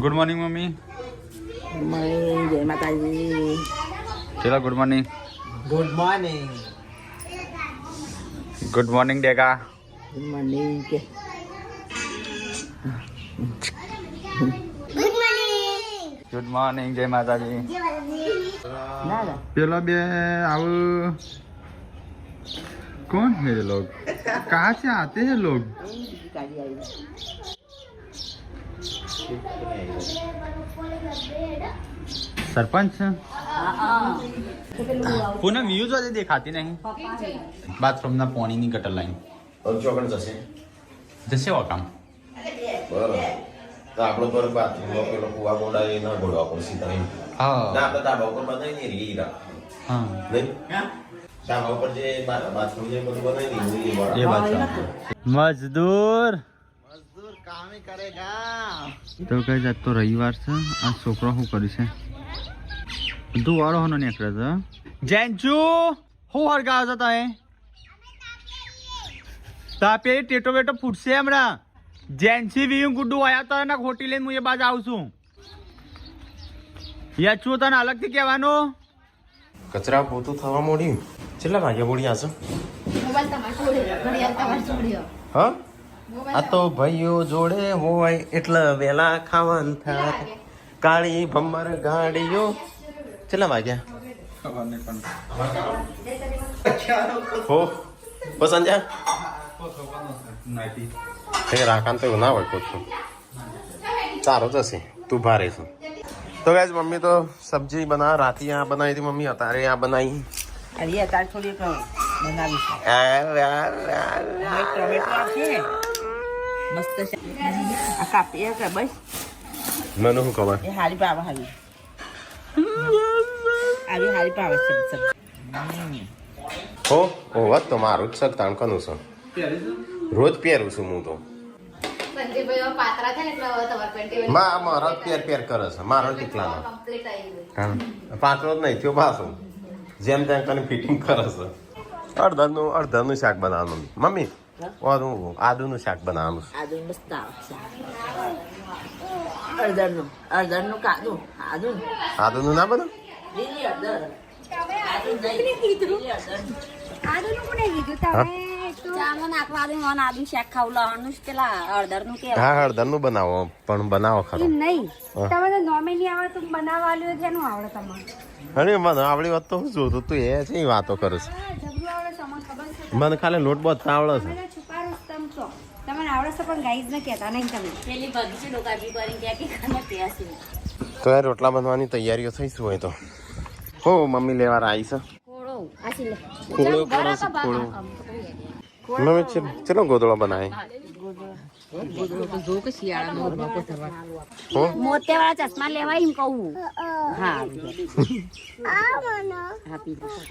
Good morning mummy. જય માતાજી. ચલો good morning. Good morning. Good morning ડેકા. ગુડ મોર્નિંગ કે ગુડ મોર્નિંગ. જય માતાજી. ના પેલા બે આવ कौन है ये लोग? कहाँ से आते हैं लोग? सरपंच पूनम व्यूज वाले दिखाती नहीं. बाथरूम ना पानी नहीं गटर लाइन जैसे वो काम બરાબર તો આપણો પર બાથરૂમમાં પેલો કુવા મોડા એ ના ગોળવા પડશે તને हाँ ના આપણે ધાબા ઉપર બનાવી ને રીરા हाँ નહીં ધાબા ઉપર જે બાથરૂમ જે બધું બનાવી ને ये बात है. मजदूर काम ही करेगा. તો કઈ જાત તો રવિવાર છે. આ છોકરો શું કર્યું છે? બધું વાળો હોનો નીકળે છે. જેન્ચુ હું હરગાવ છે તાએ તાપે ટેટો બેટો ફૂટશે હમણાં. જેન્સી વીયુ ગુડ્ડુ આયા તો ને ખોટી લઈને હું એ બાજ આવું છું. યાચું તને અલગથી કહેવાનું. કચરા પોતું થવા મોડ્યું કેટલા વાગ્યા બોડી આસો હા આ તો ભાઈઓ જોડે હોય એટલે વેલા ખાવાનું થાય કાળી ભમર ગાડીઓ કેટલા વાગ્યા હો પસંદ જા રાખાન તો ના હોય છું સારો જશે તું ભારે છું તો ગાઈસ મમ્મી તો સબ્જી બના રાતી આ બનાવી હતી મમ્મી અત્યારે આ બનાવી અરે તાર થોડી બનાવી ટમેટો છે મસ્ત છે આ કાપી કે બસ મને શું ખબર એ હારી પાવ આવી હારી પાવ છે હો ઓહ તો મારું જ સર તાણકાનું છે રોજ પહેરું છું હું તો મારો પેર કરે છે મારો કેટલાનો પાત્રો જ નહીં થયો પાછું જેમ તેમ કરીને ફિટિંગ કરે છે અડધાનું શાક બનાવવાનું મમ્મી આદુનું શાક બનાવવાનું આદુ મસ્ત આવે અડધરનું કાદું આદુનું ના બનાવ લીલી અડધર હા હળદરનું બનાવો પણ બનાવો ખરો અરે મને આવડી વાત તો હું જોતું તું એ છે વાતો કરે છે મને ખાલી લોટ બહુ આવડે છે તો યાર રોટલા બનવાની તૈયારીઓ થઈ શું હોય તો હો મમ્મી લેવા આવી છે મમ્મી ચલો ગોદડો બનાવે મોતિયાવાળા ચશ્મા લેવાય એમ કહું. હા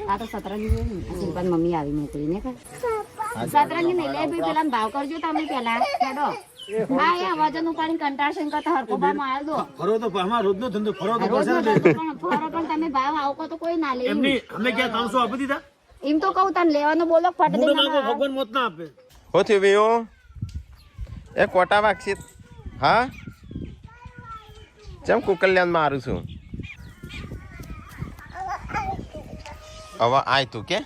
આ તો સતરંગી મમ્મી આવી મોકલીને સતરંગી નહીં લે પેલા ભાવ કરજો તમે પેલા ખેડો હા વજન ઉપાડી કંટાળશે કરતા હરકો ભાવ માં દો ફરો તો અમાર રોજનો ધંધો ફરો તો ફરો પણ તમે ભાવ આવો તો કોઈ ના લે એમની અમે ક્યાં 300 આપી દીધા એમ તો કહું તને લેવાનો બોલો ફટ દે ભગવાન મોત ના આપે હો થયું બેઓ એ કોટા વાગશે હા જેમ કુકલ્યાન મારું છું હવે આય તું કે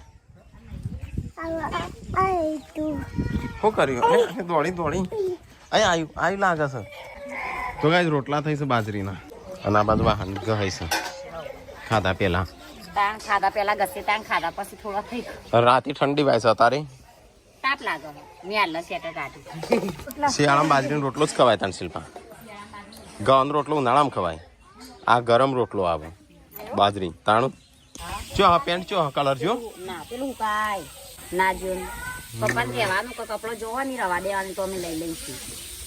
શું કર્યું દોડી આવ્યું લાગે છે તો ગાય રોટલા થઈ છે બાજરીના અને આ બાજુ વાહન ગહાય છે ખાધા પેલા ઘસે તાણ ખાધા પછી થોડા થઈ રાતે ઠંડી વાય છે તારે તાપ લાગે મેલ સેટર કાઢી શિયાળામાં બાજરીનો રોટલો જ ખવાય તને શિલ્પા ઘઉંનો રોટલો ઉનાળામાં ખવાય આ ગરમ રોટલો આવે બાજરી તાણું ચો પેન્ટ ચો કલર જો ના પેલું કાય ના જો પપ્પાને કહેવાનું કે કપડો જોવા નહીં રવા દેવાનું તો અમે લઈ લઈશું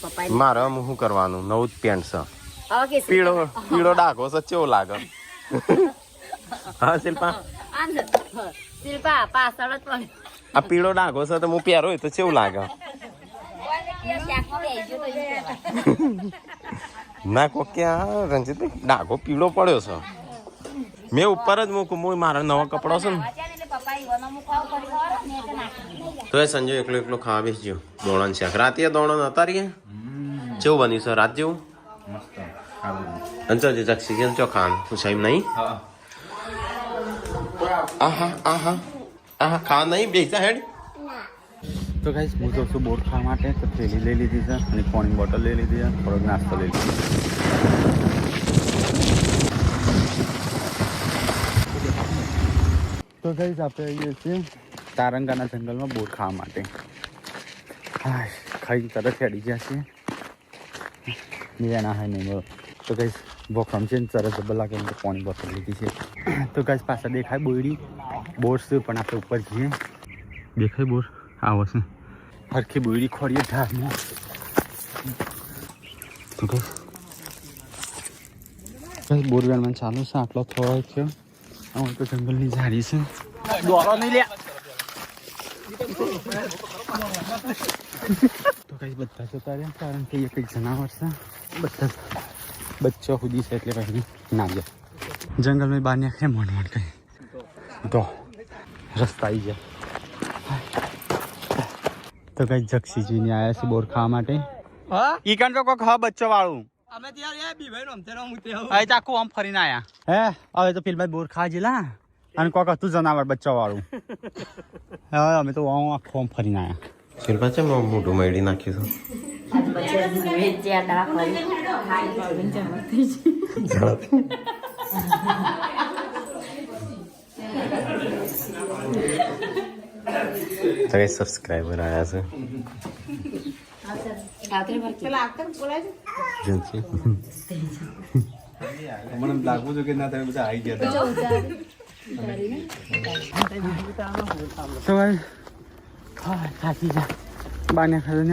પપ્પા મારે શું કરવાનું નવું જ પેન્ટ છે ઓકે પીળો ડાઘો છે કેવો લાગે હા શિલ્પા શિલ્પા પાછળ જ પડે આ પીળો ડાઘો છે તો હું પહેરો તો કેવું લાગે ના કો ક્યાં રંજીત ડાઘો પીળો પડ્યો છે મેં ઉપર જ મૂકું હું મારા નવા કપડો છે ને તો એ સંજય એકલો ખાવા બેસી ગયો દોણા શાક રાતે દોણા નતા રહીએ કેવું બન્યું છે રાત જેવું અંચો જે જક્ષી કે ચો ખાન હું સાહેબ નહીં હા આહા ખા નહીં બેસા હેડ તો ગાઈસ હું તો છું બોર ખાવા માટે તો થેલી લઈ લીધી છે અને પાણીની બોટલ લઈ લીધી છે થોડોક નાસ્તો લઈ લીધો તો ગાઈસ આપણે આવીએ છીએ તારંગાના જંગલમાં બોર ખાવા માટે હા ખાઈ તરત હેડી ગયા છીએ બીજા ના હોય નહીં તો ગાઈસ ભોખમ છે ને તરત જબર લાગે તો પાણી બોટલ લીધી છે તો ગાઈસ પાછા દેખાય બોયડી બોર છે પણ આપણે ઉપર જઈએ દેખાય બોર આવો છે હરખી બોયડી ખોરીએ ઢાળમાં તો ગાઈસ બોર વેણમાં ચાલુ છે આટલો થોડો થયો આમાં તો જંગલની ઝાડી છે દોરો નહીં લે તો કઈ બધા જતા રહ્યા કારણ કે એ કંઈક જનાવર છે બધા બચ્ચો સુધી છે એટલે પછી ના ગયા જંગલમાં બહાર નીકળે મોડ કઈ તો રસ્તા આવી ગયા તો કઈ જક્ષીજીને આવ્યા છે બોર ખાવા માટે ઈ કાન તો કોક હા બચ્ચો વાળું અમે ત્યાં એ બી ભાઈ રમતે રમું તે અહીં ચાકુ આમ ફરીને આયા હે હવે તો ફિલ્મ બોર ખા જેલા અને કોક હતું જનાવર બચ્ચા વાળું હવે અમે તો આખું આમ ફરીને આયા શિલ્પા છે મોટું મેળી નાખ્યું છે સબસ્ક્રાઈબર આવ્યા છે મને લાગવું છું કે ના તમે બધા આવી ગયા તો ભાઈ થાકી જા બાને ખાધું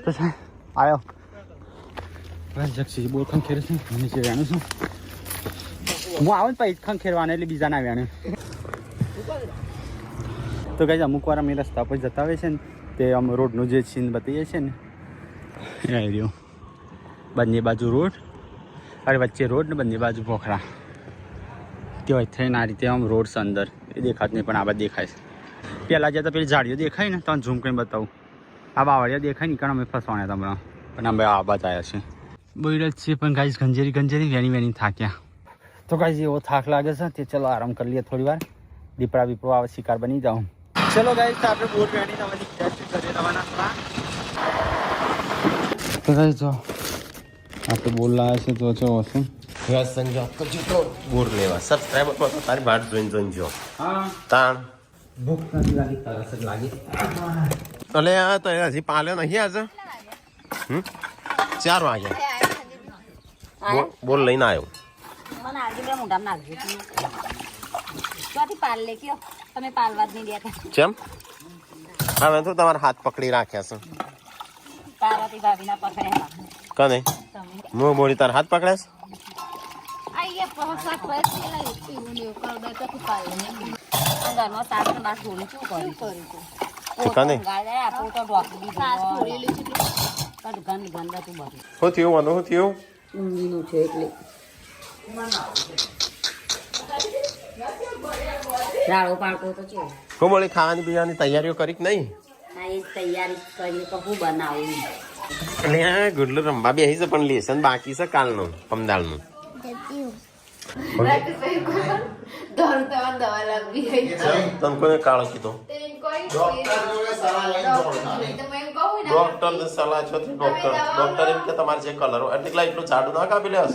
તો સાહેબ આવ્યો બસ જક્ષી બોલ ખંખેર છે મને છે વ્યાનું છું હું આવું ને પછી ખંખેરવાને એટલે બીજા ના વ્યાને તો કઈ અમુક વાર અમે રસ્તા પર જતા હોય છે ને તે અમે રોડનું જે સીન બતાવીએ છીએ ને એ આવી રહ્યું બંને બાજુ રોડ અરે વચ્ચે રોડ ને બંને બાજુ પોખરા તે થઈને આ રીતે આમ રોડ છે અંદર એ દેખાત નહીં પણ આ બાદ દેખાય છે પહેલાં જતાં પેલી ઝાડીઓ દેખાય ને તો ઝૂમ કરીને બતાવું આ બાવળિયા દેખાય ને કારણ અમે ફસવાના હતા પણ અમે આ બાદ આવ્યા છે બોઈડ જ છે પણ ગાઈસ ગંજેરી વેણી થાક્યા તો ગાઈસ એવો થાક લાગે છે તે ચલો આરામ કરી લઈએ થોડી વાર દીપડા બીપડો આવે શિકાર બની જાઉં ચલો ગાઈસ આપણે બોટ વેણીને હવે કરી રવાના હતા તો ગાઈસ જો આપણે બોલ લાવ્યા છે તો જો હશે સંજોગ કરજો તો બોર લેવા સબસ્ક્રાઈબર પર તો તારી વાટ જોઈને જો હા તાણ ભૂખ નથી લાગી તરસ જ લાગી અલે આ તો હજી પાલ્યો નહીં આજે 4 વાગ્યા બોલ લઈને આવ્યો મને આજે બે મોઢામાં નાખજો ક્યાંથી પાલ લે કયો તમે પાલવા જ નહીં દેતા કેમ હવે તો તમારા હાથ પકડી રાખ્યા છે પાર્વતી ભાભીના પકડ્યા કને હું બોલી તારા હાથ પકડ્યા આઈએ પહોંચા પછી લાઈ પીવું ને કર દે તો પાલ લે અંદરનો સાસુ બાસ થોડી શું કરી કને ગાય આપો તો ડોકડી સાસ થોડી છે કદ ગંદા તું બરી શું થયું મને શું થયું ઊંઘીનું છે એટલે રાડો પાડતો તો છે હું બોલી ખાવાની પીવાની તૈયારીઓ કરી કે નહીં હા એ તૈયારી કરી તો હું બનાવું એટલે આ ગુડલું રમવા બેસી છે પણ લેસન બાકી છે કાલનું પમદાળનું તને કોને કાળો કીધો ડોક્ટર સલાહ છો ડોક્ટર એમ કે તમારે જે કલર એટલે એટલું જાડું ના કાપી લેસ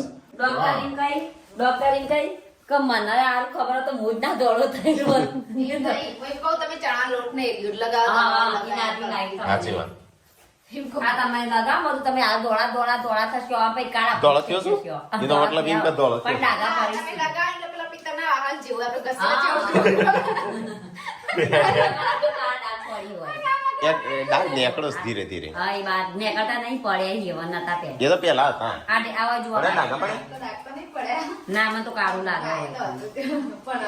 ડોક્ટર કઈ કે મને યાર ખબર તો મૂડ ના દોડો થઈ ગયો તમે ચણા લોટ ને એટલું લગાવો સાચી વાત આ તમે લગાવો તો તમે આ દોડા થશો આ પછી કાળા દોડો થયો છું એનો મતલબ એમ કે દોડો પણ ડાગા પડી તમે લગાવો એટલે પેલા પિત્તરના આહાર જેવું આપણે ઘસેલા એક ડાળ નેકળો ધીરે ધીરે હા એ વાત નેકળતા નહીં પડે હેવન નતા પે એ તો પેલા હતા આ આવા જો અરે ડાગા પડે ના મને તો કાળું લાગે પણ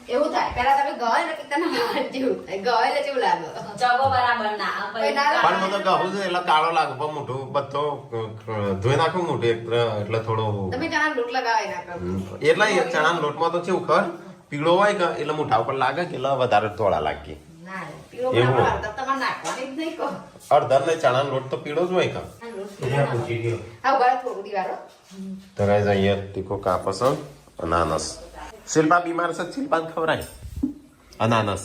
એવું થાય પેલા તમે ગયો ને પિત્તરના આહાર જેવું થાય ગયેલા જેવું લાગે ચગો બરાબર ના પણ મને તો કહું છું એટલે કાળો લાગે પણ મોઢું બધો ધોઈ નાખું મોઢું એટલે થોડો તમે ચણા લોટ લગાવી નાખો એટલે એ ચણા લોટમાં તો કેવું ખર પીળો હોય કે એટલે મોઢા ઉપર લાગે કે એટલે વધારે ધોળા લાગે ના પીળો એવું. તમારે નાખવાની જ નહીં કહો અડધા ને ચણા લોટ તો પીળો જ હોય કે આ ઉભા રહો, થોડું દીવારો તો ગાઈસ અહીંયા તીખો કાપસ અનાનસ શિલ્પા બીમાર છે શિલ્પાને ખવરાય અનાનસ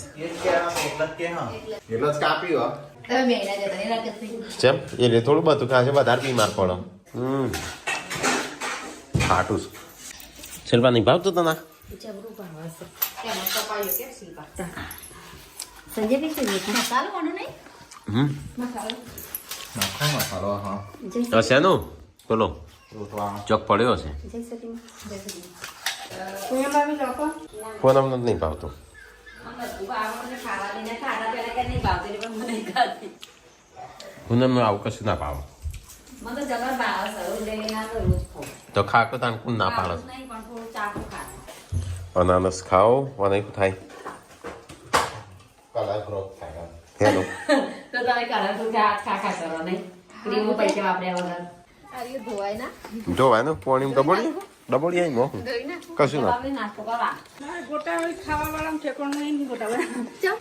એટલો જ કાપ્યું હો તમે મેળા જતા નહીં રાખતી ચેમ એટલે થોડું બધું ખાશે વધારે બીમાર પડો ખાટું શિલ્પા નહીં ભાવતું તને જબરું ભાવે છે કેમ કપાયો કે શિલ્પા સંજય બી શું મસાલો કોનો નહીં મસાલો તો શેનું બોલો ચોક પડ્યો છે જય સતી કોઈમાં બી લોકો ફોન અમને નહીં ભાવતું પૂનમ આવું કશું ના ભાવ તો ખાકો તાન કોણ ના પાડે અનાનસ ખાઓ અને શું થાય હેલો ધોવાય ના જોવાય ને પોણી ડબોળી આવી મો કશું ના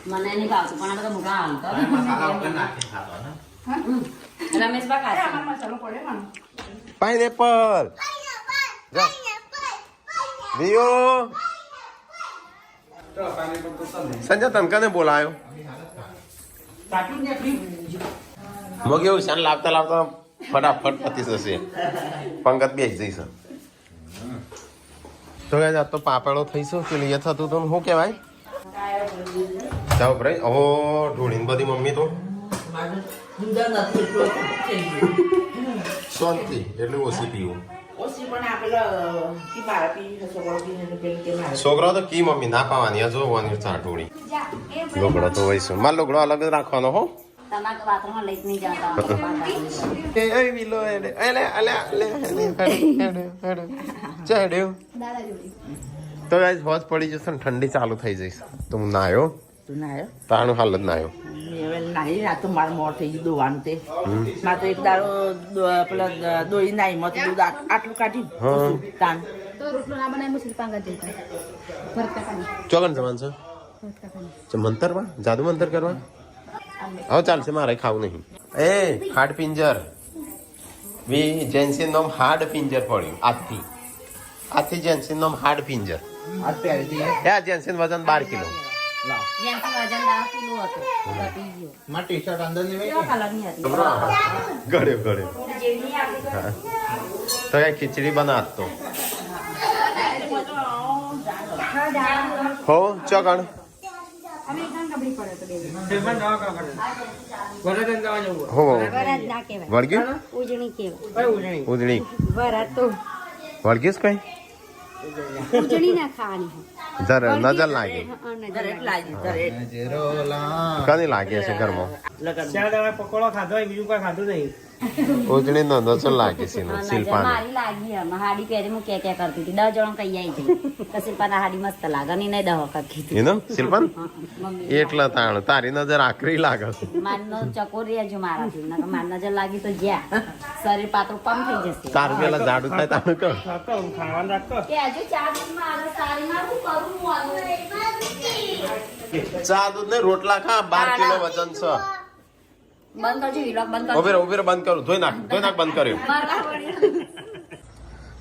મને નહીં ભાવતું પણ આ બધા મોટા રમેશ બા ખાશે પાઇનેપલ વિયો સંજય તનકાને બોલાયો મગ એવું શાન લાવતા લાવતા ફટાફટ પતી જશે પંકજ બેસી જઈશ તો ગાઈસ આ તો પાપડો થઈશું પેલી એ થતું તો શું કહેવાય જાઓ ભાઈ ઓહો ઢોળીને બધી મમ્મી તો શાંતિ એટલું ઓછી પીવું છોકરો તો કી મમ્મી ના પાવાની આ જોવાની ચાટોડી લોગડો તો વહીશું માર લોગડો અલગ જ રાખવાનો હો તમારે બાથરૂમમાં લઈ જ નહીં જતા એ વિલો એલે એલે અલે અલે ચડ્યો દાદા જોડી તો ગાઈસ હોજ પડી જશે ને ઠંડી ચાલુ થઈ જઈશ તો હું નાયો તું ના આવ્યો તાણું હાલ જ નાયો હવે નાહી આ તો મારું મોર થઈ ગયું દોવાનું તે મારે તો એક દાડો પેલા દોઈ નાઈ મત દૂધ આટલું કાઢી તાણ તો રોટલો ના બનાય મુશ્કેલ પાંગા જઈતા ભરતા પાણી ચોગન જવાન છે મંતરમાં જાદુ મંતર કરવા હવે ચાલશે મારે ખાવું નહીં એ હાડ પિંજર વી જેન્સી નામ હાડ પિંજર પડ્યું આજથી જેન્સી નામ હાડ પિંજર એ જેન્સી વજન 12 કિલો જેમથી વજન 10 કિલો હતું ઘટી ગયો કેવા કલરની હતી ગળ્યો જેવી આપી તો કઈ ખીચડી બનાત તો હો ચોગણ હો વરાત ના કહેવાય વળગ્યું ઉજણી કહેવાય ઉજળી વરાત તો વળગીશ કઈ ઉજણી ના ખાવાની જરા નજર લાગે દરેક લાગી દરેક કની લાગે છે ઘરમાં પકોડો ખાધો હોય બીજું કોઈ ખાધું નહીં ઉજળી નો નજર લાગે છે શિલ્પાને મારી લાગી હે હાડી પહેરી હું કે કરતી હતી 10 જણ કઈ આવી જઈ તો શિલ્પાના હાડી મસ્ત લાગે ની નહીં 10 વખત કીધી એનો શિલ્પાન મમ્મી એટલા તાણ તારી નજર આકરી લાગે છે મારનો ચકોરી હજુ મારાથી નકર માર નજર લાગી તો જ્યાં શરીર પાતળું પમ થઈ જશે તારું પેલા જાડું થાય તારું કર ખાવાનું રાખતો કે હજુ 4 દિવસમાં આગળ સારી માં હું કરું હું આનું ચા દૂધ ને રોટલા ખા 12 કિલો વજન છે બંધ કરજો વિલોગ બંધ કરજો ઉભેર બંધ કરું ધોઈ નાખ બંધ કર્યું મારા વળી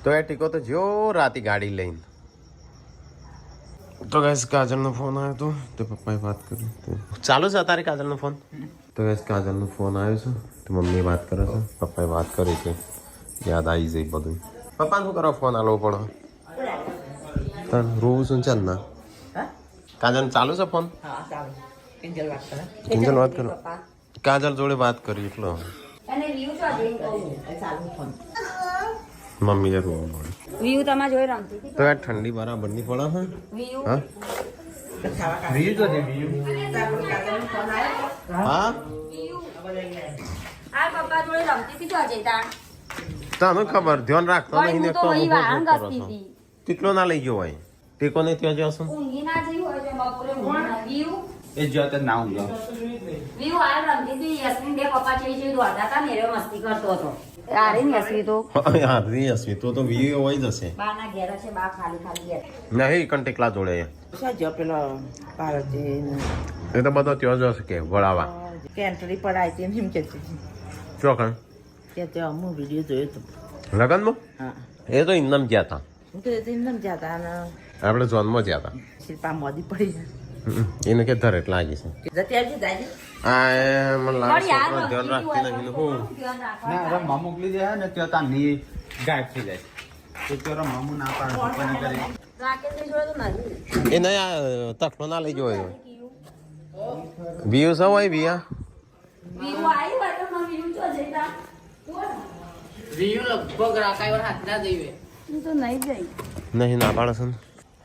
તો એ ટીકો તો જો રાતી ગાડી લઈને તો ગેસ કાજલનો ફોન આવ્યો તો તો પપ્પાએ વાત કરી ચાલુ છે અત્યારે કાજલનો ફોન તો ગેસ કાજલનો ફોન આવ્યો છે તો મમ્મી વાત કરે છે પપ્પાએ વાત કરી છે યાદ આવી જાય બધું પપ્પાને શું કરવા ફોન આલવો પડે તને રોવું છું ચાલ ના કાજલ ચાલુ છે ફોન હા ચાલો કિંજલ વાત કરે કિંજલ વાત કરો કાજલ જોડે વાત કરી એટલો અને વ્યૂ તો જોઈ કહું ચાલુ ફોન મમ્મીએ રોવું પડે વ્યૂ તમારે જોઈ રમતી હતી તો આ ઠંડી બરાબર નહીં પડે હા વ્યૂ હા હા આ પપ્પા જોડે રમતી હતી તો અજય તા તને ખબર ધ્યાન રાખતો નહીં ને હું તો વહી વાહન ઘસતી હતી ટીકલો ના લઈ ગયો હોય ટીકો ને ત્યાં જશો ઊંઘી ના જઈ હોય તો બપોરે ઊંઘી ના વ્યૂ એ જો તો ના ઊંઘો વ્યૂ આ રમતી હતી યસ્મીન બે પપ્પા ચડી ચડી દોડતા હતા ને એ મસ્તી કરતો હતો આરે ને યસ્મી તો હસવી તો વીડિયો હોય જશે બાના ઘેર છે બા ખાલી ખાલી ઘેર નહીં કંટેકલા જોડે સાજો પેલો પાર્વતી એ તો બધો ત્યાં જશે કે વળાવા કેન્ટરી પડાય તે એમ કે છે ચોકણ ત્યાં હું વિડીયો જોયો હતો લગનમાં હા એ તો ઇન્દમ ગયા હતા હું તો એમને જતા અને આપણે જોનમાં ગયા હતા શિલ્પા મોદી પડી એને કે ધરેટ લાગી છે જતી આવજે દાદી આ મને લાગે છોકરો ધ્યાન રાખતી નહીં હું ના રમવા મોકલી દે ને ત્યાં તાની ગાયબ થઈ જાય તો ત્યાં રમવાનું ના પાડે પણ કરે એ નહીં આ તકલો ના લઈ ગયો વ્યૂ સૌ હોય વિયા નહીં ના પાડે છે ને?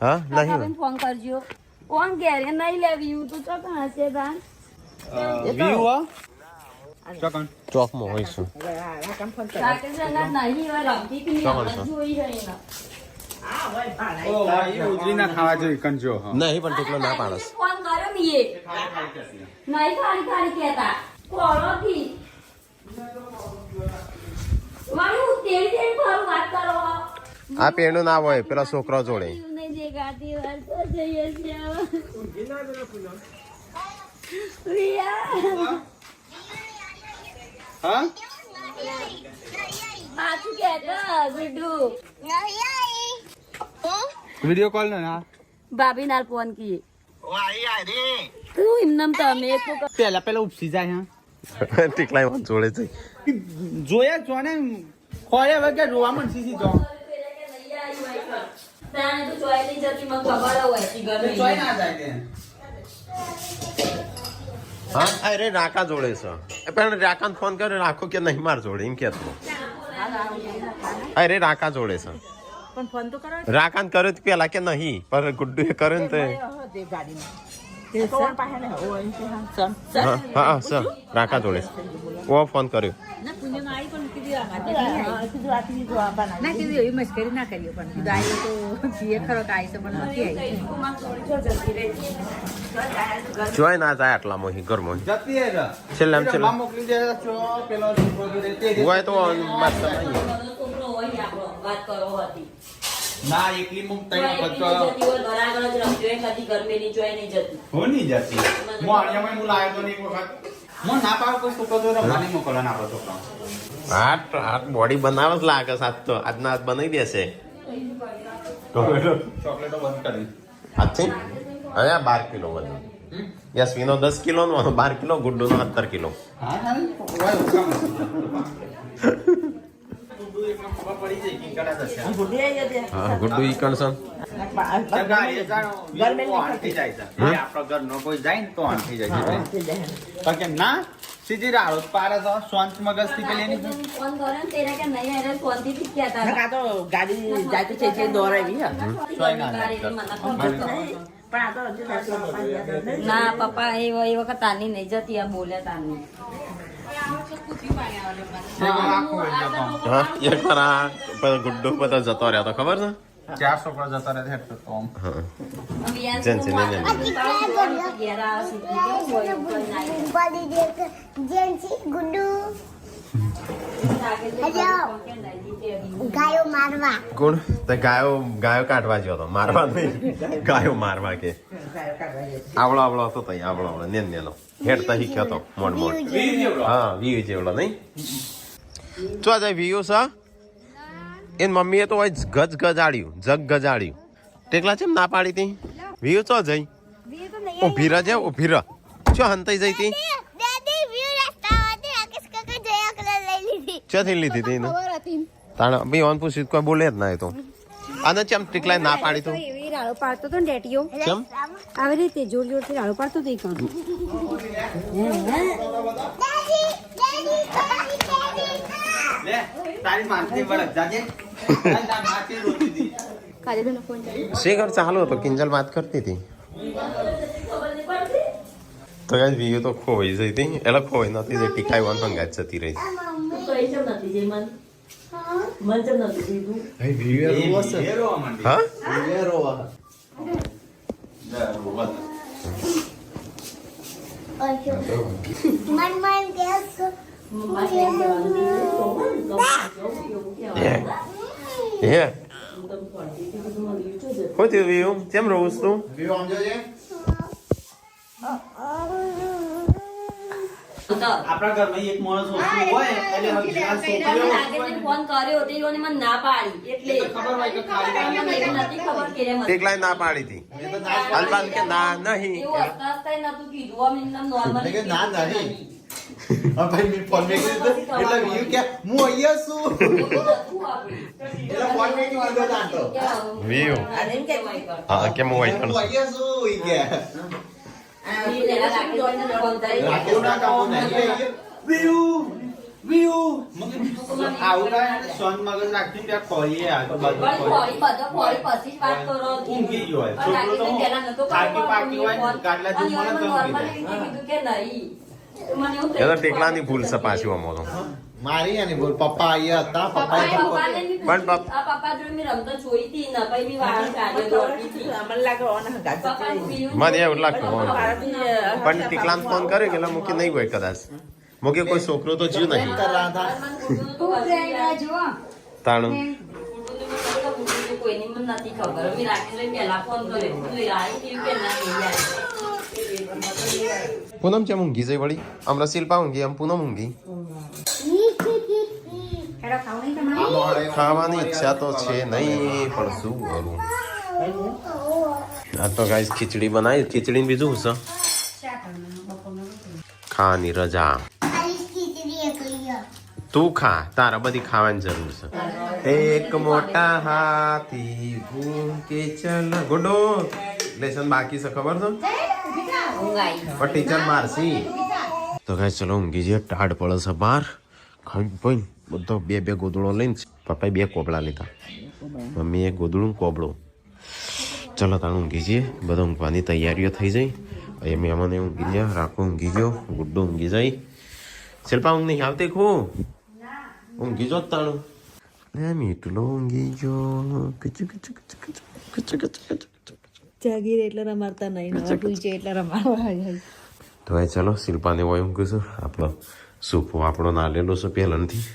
હા નહીં ફોન કરજો કોણ ઘેરે નહીં લેવી તું તો કहाँ છે બા વ્યૂ હો ચોકન ચોકમાં હોય છે રાકેશ રંગા નહીં હવે રમતી કે ચોકન નહીં છે જોઈ રહી ના ઓ ભાઈ ઉજરી ના ખાવા જોઈએ કંજો હા નહીં પણ તેટલો ના પાડે છે ફોન કર્યો મીએ નહીં ખાલી ખાલી કહેતા કોળોથી મારું તેડી તેડી ફરું વાત કરો આ પેણું ના હોય પેલા છોકરો જોડે નહીં દેખાતી વાત તો જઈએ છીએ રિયા હા સાચું કહેતો ગુડ્ડુ વિડિયો કોલ ના ભાભી નાલ ફોન કીએ તું એમનામ તમે એક તો પેલા ઉપસી જાય હા ટીકલાઈ જોડે છે જોયા છો ને ખોયા વગર રોવા મળશે સીધો તાને તો ચોય નહીં જતી મને ખબર હોય કે ગમે ચોય ના જાય તે હા અરે રાકા જોડે છે એ પણ રાકાને ફોન કર્યો રાખો કે નહીં માર જોડે એમ કહેતો અરે રાકા જોડે છે પણ ફોન તો કરો રાકાને કર્યો તો પેલા કે નહીં પણ ગુડ્ડુ એ કર્યો ને તે તે ગાડીમાં તે સર પાસે ને ઓ એમ કે હા સર હા હા સર રાકા જોડે છે ઓ ફોન કર્યો ના પુણ્યમાં આવી પણ કીધું કીધું આથી જો આપવાના ના કીધું એવી મસ્કરી ના કરીએ પણ કીધું આવી તો જીએ ખરો કે આવી છે પણ નથી આવી જોઈ ના જાય આટલામાં અહીં ઘરમાં જતી હે રા છેલ્લે આમ છેલ્લે મોકલી દે છો પેલો તે હોય તો મસ્ત નહીં છોકરો હોય આપણો વાત કરો હતી ના એકલી મુક તઈ બચ્ચો બરાબર જ રમજો એ કદી ગરમીની જોઈ નહીં જતી હો નહીં જતી મો આણિયામાં હું લાયો તો નહીં વખત મો ના પાવ કોઈ છોકરો તો રમવાની મોકલવા ના છોકરો હાથ બોડી બનાવે જ લાગે સાત તો આજના હાથ બનાવી દેશે ચોકલેટો બંધ કરી હાથથી અરે 12 કિલો વજન યશવીનો 10 કિલો નો 12 કિલો ગુડ્ડુનો 17 કિલો હા હા ઓય ઉકામ ગુડ્ડુ એક ખબર પડી જાય કે કડા દશે ભૂલી આવી હતી હા ગુડ્ડુ ઈ કણસન આંટી જાય છે આપણો ઘર નો કોઈ જાય ને તો આંટી જાય છે કેમ ના સીધી રાળો પારે તો શાંત મગજ થી પેલી એની ફોન કર્યો ને તેરા કે નહીં એને ફોનથી થી કહેતા આ તો ગાડી જાતી છે દોરાવી હે પણ આ તો હજુ ના પપ્પા એ વખત તાની નહીં જતી આ બોલ્યા તાની હા એક વાર આ ગુડ્ડુ બધા જતો રહ્યો તો ખબર છે 4 છોકરા જતા રહે હેઠ તો આમ જેન્સી ને ગાયો મારવા કોણ તે ગાયો કાઢવા ગયો તો મારવા નહીં ગાયો મારવા કે આવડો હતો તઈ આવડો નેનો હેડ તહી ગયો તો મોડ હા વીયુ જેવડો નહીં ચો જાય વીયુ સા એન મમ્મીએ તો ગજ ગજાડ્યું જગ ગજાડ્યું ટેકલા ચેમ ના પાડી તી વીયુ ચો જઈ ઉભી રહ જે ઉભી રહ ચો હંતાઈ જઈ તી દાદી વ્યૂ રસ્તામાંથી આકેશ કાકા જયા કલર લઈ લીધી ચોથી લીધી તી તાણ બી ઓન પૂછ્યું કોઈ બોલે જ ના એ તો આને ચેમ ટેકલા ના પાડી તું એવી રાડો પાડતો તો ને ડેટીઓ કેમ આવી રીતે જોર જોરથી રાડો પાડતો તો દાદી દાદી લે તારી માનતી વળક જાજે તારી માતી રોતી દી કાલે તો ફોન શેખર ચાલુ હતો કિંજલ વાત કરતી હતી તો કઈ વીયુ તો ખોવાઈ જઈ હતી એટલે ખોવાઈ નથી જઈ ટીકાઈ વન પણ ગાજ જતી રહી હા મન મન કેસ હે શું થયું વીયુ કેમ રોવું તું આપણા ઘરમાં એક માણસ ઓછું હોય એટલે આ છોકરીઓ ફોન કર્યો તે મને ના પાડી એટલે ખબર હોય કે ખાલી મને એવું નથી ખબર કે રે મને ટેકલાય ના પાડી હતી અલબાન કે ના નહીં એવું હસતા નતું કીધું અમે એમ નોર્મલી કે ના નહીં ભાઈ મેં ફોન મેં કીધું એટલે વ્યૂ કે હું અહીંયા છું એટલે ફોન મેં કીધું જાણતો વ્યુ અને એમ કે હા કેમ હોય હું અહીંયા છું ઈ કે રાખેલું ના કામ નહીં વ્યૂ વ્યૂ આવું કાંઈ સોન મગજ રાખીને ત્યાં ખોઈએ આજુબાજુ ખોઈએ. પછી જ વાત કરો ઊંઘી ગયો હોય. છોકરો તો થાકી પાકી હોય ને ગાડલા જેવું મળે તો ઊંઘી જાય. કીધું કે નહીં મને એવું એ તો ટેકલાની ભૂલ છે પાછી અમારો મારી અને બોલ પપ્પા અહીંયા હતા પપ્પા પણ પપ્પા જોડે મેં રમતો જોઈ હતી ને પછી મેં વાળ કાઢ્યો દોડતી હતી. મને લાગે ઓના પપ્પા ગાડી પીયું મને એવું લાગતું હોય. પણ ટીકલાને ફોન કર્યો કે એટલે મૂકી નહીં હોય કદાચ મૂકી કોઈ છોકરો તો જીવ નહીં તાણું કોઈની મને નથી ખબર મેં રાત્રે પહેલા ફોન કર્યો આવી કે ના પૂનમ છે ઊંઘી જઈ વળી હમણાં શિલ્પા ઊંઘી આમ પૂનમ ઊંઘી ખાવાની ઈચ્છા તો છે નહીં પણ શું કરું આ તો ગાઈસ ખીચડી બનાવી ખીચડી બીજું છે ખાવાની રજા તું ખા તારા બધી ખાવાની જરૂર છે એક મોટા હાથી ઘૂમ કે ચલ ગુડો લેસન બાકી છે ખબર છે પણ ટીચર મારસી તો ગાઈસ ચલો ઊંઘી જઈએ ટાઢ પડે છે બહાર ખાઈ પીને બધો બે ગોદડો લઈને પપ્પાએ 2 કોબળા લીધા મમ્મીએ ગોદડું કોબળો ચલો તાણ ઊંઘી જઈએ બધા ઊંઘવાની તૈયારીઓ થઈ જાય એ મહેમાને ઊંઘી ગયા રાખો ઊંઘી ગયો ગુડ્ડો ઊંઘી જાય શિલ્પા ઊંઘ નહીં આવતી ખું ઊંઘી જો તાણું મીઠલો ઊંઘી ગયો કચુ કચુ કચુ કચુ કચુ કચુ કચુ જાગીર એટલે રમાડતા નહીં ભૂલશે એટલે રમાડવા તો ચલો શિલ્પાને હોય ઊંઘીશું આપણો સોફો આપણો નાલેલો છે પહેલાંથી